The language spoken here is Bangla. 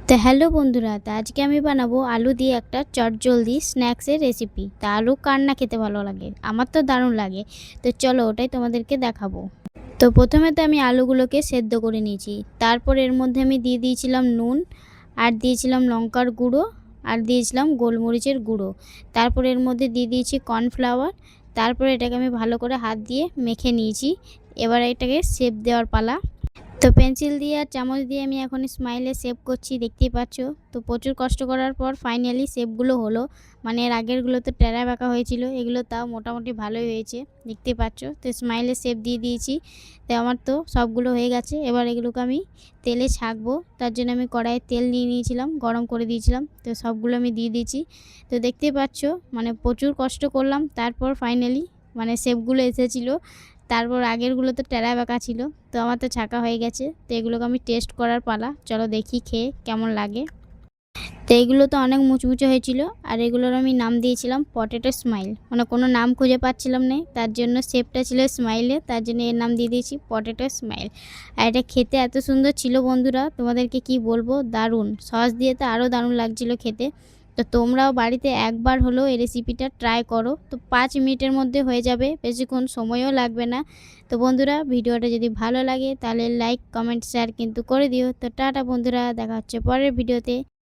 তো হ্যালো বন্ধুরা, তো আজকে আমি বানাবো আলু দিয়ে একটা চটজলদি স্ন্যাক্সের রেসিপি। তা আলু কার না খেতে ভালো লাগে, আমার তো দারুণ লাগে। তো চলো ওটাই তোমাদেরকে দেখাবো। তো প্রথমে তো আমি আলুগুলোকে সেদ্ধ করে নিয়েছি। তারপর এর মধ্যে আমি দিয়ে দিয়েছিলাম নুন, আর দিয়েছিলাম লঙ্কার গুঁড়ো, আর দিয়েছিলাম গোলমরিচের গুঁড়ো। তারপর এর মধ্যে দিয়ে দিয়েছি কর্নফ্লাওয়ার। তারপরে এটাকে আমি ভালো করে হাত দিয়ে মেখে নিয়েছি। এবার এটাকে শেপ দেওয়ার পালা। তো পেন্সিল দিয়ে আর চামচ দিয়ে আমি এখন স্মাইলে শেপ করছি, দেখতেই পাচ্ছ। তো প্রচুর কষ্ট করার পর ফাইনালি শেপগুলো হলো। মানে এর আগেরগুলো তো টেরা বাঁকা হয়েছিল, এগুলো তাও মোটামুটি ভালোই হয়েছে, দেখতে পাচ্ছ। তো স্মাইলে শেপ দিয়ে দিয়েছি। তো আমার তো সবগুলো হয়ে গেছে। এবার এগুলোকে আমি তেলে ছাঁকবো, তার জন্য আমি কড়াইয়ে তেল নিয়ে নিয়েছিলাম, গরম করে দিয়েছিলাম। তো সবগুলো আমি দিয়ে দিয়েছি। তো দেখতেই পাচ্ছ, মানে প্রচুর কষ্ট করলাম, তারপর ফাইনালি মানে শেপগুলো এসেছিলো। তারপর আগেরগুলো তো টেরা বাঁকা ছিল। তো আমার তো ছাঁকা হয়ে গেছে। তো এগুলোকে আমি টেস্ট করার পালা, চলো দেখি খেয়ে কেমন লাগে। তো এগুলো তো অনেক মুচমুচে হয়েছিল। আর এগুলোর আমি নাম দিয়েছিলাম পটেটো স্মাইল, মানে কোনো নাম খুঁজে পাচ্ছিলাম না, তার জন্য শেপটা ছিল স্মাইলে, তার জন্য এর নাম দিয়ে দিয়েছি পটেটো স্মাইল। আর এটা খেতে এত সুন্দর ছিল বন্ধুরা, তোমাদেরকে কি বলবো, দারুণ। সস দিয়ে তো আরও দারুণ লাগছিল খেতে। তো তোমরাও বাড়িতে একবার হলেও এই রেসিপিটা ট্রাই করো। তো 5 মিনিটের মধ্যে হয়ে যাবে, বেশিক্ষণ সময়ও লাগবে না। তো বন্ধুরা, ভিডিওটা যদি ভালো লাগে তাহলে লাইক কমেন্ট শেয়ার কিন্তু করে দিও। তো টাটা বন্ধুরা, দেখা হচ্ছে পরের ভিডিওতে।